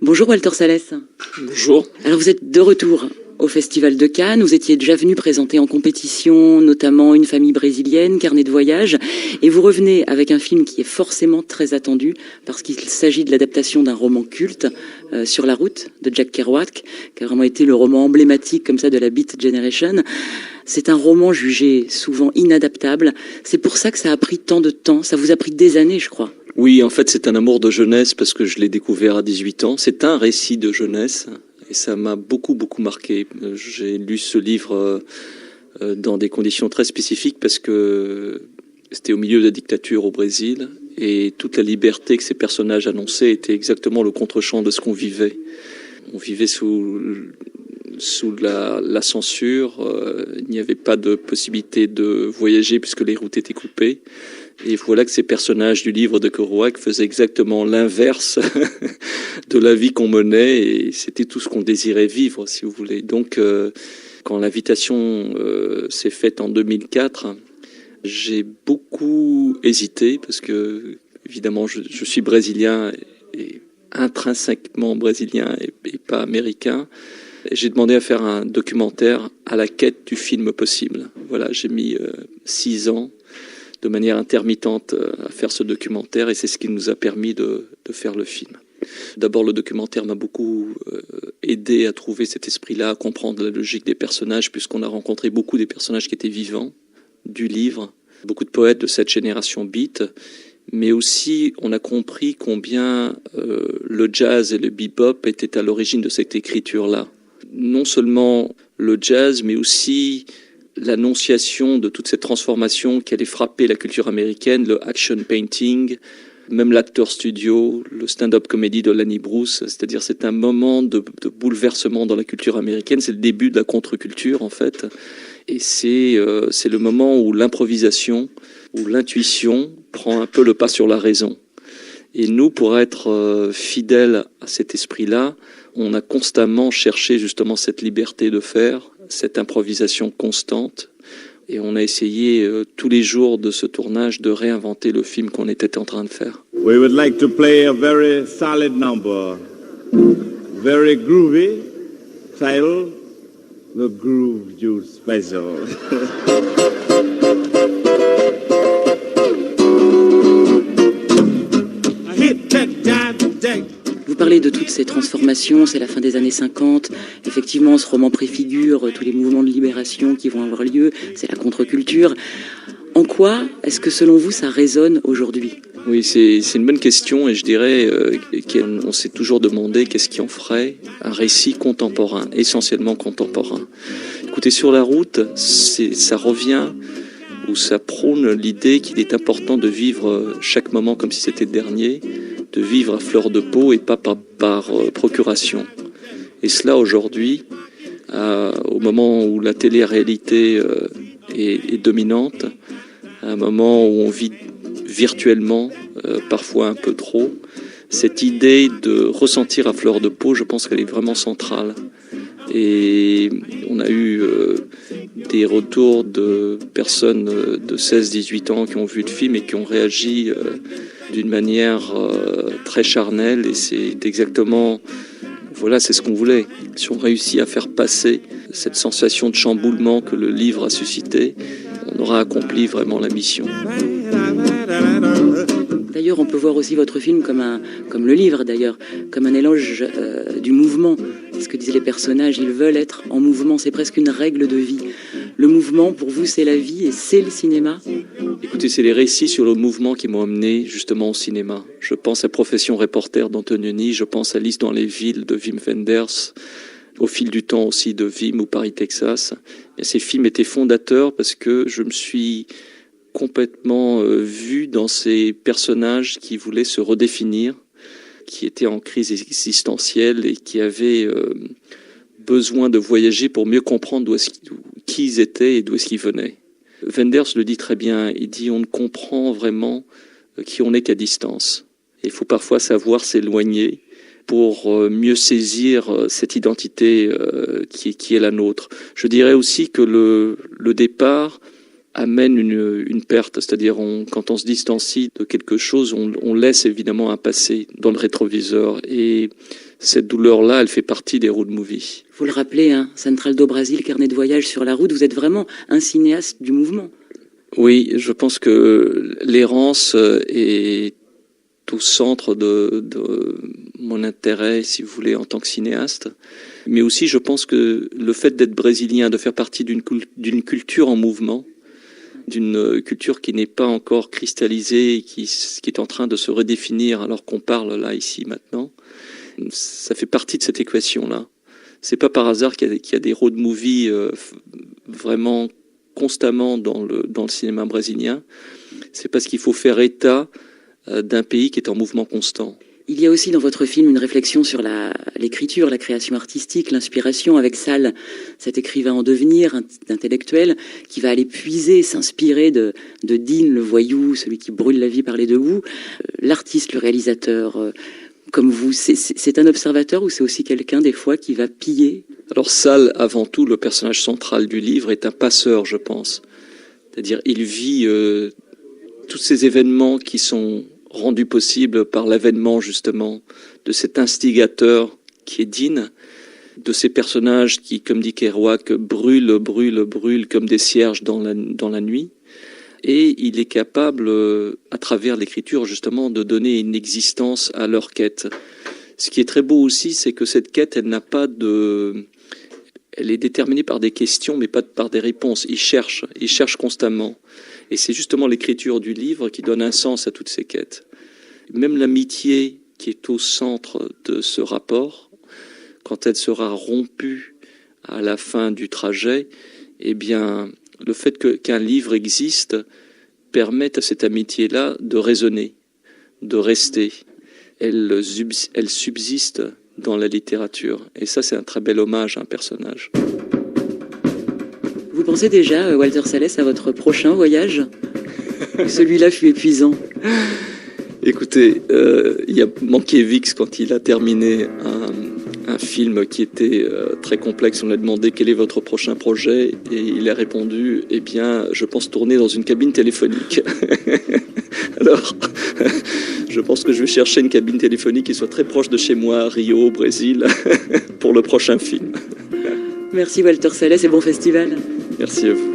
Bonjour Walter Salles. Bonjour. Alors vous êtes de retour au Festival de Cannes. Vous étiez déjà venu présenter en compétition, notamment Une famille brésilienne, Carnet de voyage. Et vous revenez avec un film qui est forcément très attendu parce qu'il s'agit de l'adaptation d'un roman culte, Sur la route, de Jack Kerouac, qui a vraiment été le roman emblématique comme ça de la Beat Generation. C'est un roman jugé souvent inadaptable. C'est pour ça que ça a pris tant de temps. Ça vous a pris des années, je crois. Oui, en fait, c'est un amour de jeunesse parce que je l'ai découvert à 18 ans. C'est un récit de jeunesse et ça m'a beaucoup marqué. J'ai lu ce livre dans des conditions très spécifiques parce que c'était au milieu de la dictature au Brésil et toute la liberté que ces personnages annonçaient était exactement le contre-champ de ce qu'on vivait. On vivait sous la censure, il n'y avait pas de possibilité de voyager puisque les routes étaient coupées. Et voilà que ces personnages du livre de Kerouac faisaient exactement l'inverse de la vie qu'on menait et c'était tout ce qu'on désirait vivre, si vous voulez. Donc, quand l'invitation s'est faite en 2004, j'ai beaucoup hésité parce que, évidemment, je suis brésilien et intrinsèquement brésilien et pas américain. J'ai demandé à faire un documentaire à la quête du film possible. Voilà, j'ai mis 6 ans de manière intermittente à faire ce documentaire et c'est ce qui nous a permis de faire le film. D'abord, le documentaire m'a beaucoup aidé à trouver cet esprit-là, à comprendre la logique des personnages, puisqu'on a rencontré beaucoup des personnages qui étaient vivants du livre, beaucoup de poètes de cette génération beat, mais aussi on a compris combien le jazz et le bebop étaient à l'origine de cette écriture-là. Non seulement le jazz, mais aussi l'annonciation de toute cette transformation qui allait frapper la culture américaine, le action painting, même l'acteur studio, le stand-up comedy de Lenny Bruce, c'est-à-dire c'est un moment de bouleversement dans la culture américaine, c'est le début de la contre-culture en fait, et c'est le moment où l'improvisation, où l'intuition prend un peu le pas sur la raison. Et nous, pour être fidèles à cet esprit-là, on a constamment cherché justement cette liberté de faire, cette improvisation constante. Et on a essayé tous les jours de ce tournage de réinventer le film qu'on était en train de faire. We would like to play a very solid number, very groovy, titled The Groove Juice Special. Vous parlez de toutes ces transformations, c'est la fin des années 50. Effectivement, ce roman préfigure tous les mouvements de libération qui vont avoir lieu. C'est la contre-culture. En quoi est-ce que, selon vous, ça résonne aujourd'hui ? Oui, c'est une bonne question et je dirais qu'on s'est toujours demandé qu'est-ce qui en ferait un récit contemporain, essentiellement contemporain. Écoutez, Sur la route, ça revient ou ça prône l'idée qu'il est important de vivre chaque moment comme si c'était le dernier, de vivre à fleur de peau et pas par procuration. Et cela aujourd'hui, au moment où la télé-réalité est dominante, à un moment où on vit virtuellement, parfois un peu trop, cette idée de ressentir à fleur de peau, je pense qu'elle est vraiment centrale. Et on a eu des retours de personnes de 16-18 ans qui ont vu le film et qui ont réagi d'une manière très charnelle. Et c'est exactement, voilà, c'est ce qu'on voulait. Si on réussit à faire passer cette sensation de chamboulement que le livre a suscité, on aura accompli vraiment la mission. D'ailleurs, on peut voir aussi votre film comme le livre d'ailleurs, comme un éloge du mouvement. C'est ce que disaient les personnages, ils veulent être en mouvement, c'est presque une règle de vie. Le mouvement, pour vous, c'est la vie et c'est le cinéma ? Écoutez, c'est les récits sur le mouvement qui m'ont amené justement au cinéma. Je pense à Profession reporter d'Antonioni, je pense à Lys dans les villes de Wim Wenders, Au fil du temps aussi de Wim ou Paris, Texas. Et ces films étaient fondateurs parce que je me suis complètement vu dans ces personnages qui voulaient se redéfinir, qui étaient en crise existentielle et qui avaient besoin de voyager pour mieux comprendre qui ils étaient et d'où est-ce qu'ils venaient. Wenders le dit très bien, il dit on ne comprend vraiment qui on est qu'à distance. Il faut parfois savoir s'éloigner pour mieux saisir cette identité qui est la nôtre. Je dirais aussi que le départ amène une perte, c'est-à-dire quand on se distancie de quelque chose, on laisse évidemment un passé dans le rétroviseur. Et cette douleur-là, elle fait partie des road movies. Vous le rappelez, hein, Central do Brasil, carnet de voyage sur la route, vous êtes vraiment un cinéaste du mouvement. Oui, je pense que l'errance est au centre de mon intérêt, si vous voulez, en tant que cinéaste. Mais aussi, je pense que le fait d'être brésilien, de faire partie d'une culture en mouvement, d'une culture qui n'est pas encore cristallisée et qui est en train de se redéfinir alors qu'on parle là, ici, maintenant, ça fait partie de cette équation-là. C'est pas par hasard qu'il y a des road movies vraiment constamment dans le cinéma brésilien. C'est parce qu'il faut faire état d'un pays qui est en mouvement constant. Il y a aussi dans votre film une réflexion sur l'écriture, la création artistique, l'inspiration avec Sall, cet écrivain en devenir, intellectuel, qui va aller puiser, s'inspirer de Dean, le voyou, celui qui brûle la vie par les deux bouts. L'artiste, le réalisateur, comme vous, c'est un observateur ou c'est aussi quelqu'un des fois qui va piller? Alors Sall, avant tout, le personnage central du livre, est un passeur, je pense. C'est-à-dire, il vit tous ces événements qui sont rendu possible par l'avènement justement de cet instigateur qui est Dean, de ces personnages qui, comme dit Kerouac, brûlent comme des cierges dans la nuit. Et il est capable, à travers l'écriture justement, de donner une existence à leur quête. Ce qui est très beau aussi, c'est que cette quête, elle est déterminée par des questions, mais pas par des réponses. Il cherche constamment. Et c'est justement l'écriture du livre qui donne un sens à toutes ces quêtes. Même l'amitié qui est au centre de ce rapport, quand elle sera rompue à la fin du trajet, eh bien, le fait qu'un livre existe permet à cette amitié-là de résonner, de rester. Elle subsiste dans la littérature. Et ça, c'est un très bel hommage à un personnage. Vous pensez déjà, Walter Salles, à votre prochain voyage? Celui-là fut épuisant. Écoutez, il y a Mankiewicz, quand il a terminé un film qui était très complexe, on lui a demandé quel est votre prochain projet et il a répondu, eh bien, je pense tourner dans une cabine téléphonique. Alors, je pense que je vais chercher une cabine téléphonique qui soit très proche de chez moi, à Rio, au Brésil, pour le prochain film. Merci Walter Salles et bon festival. Merci à vous.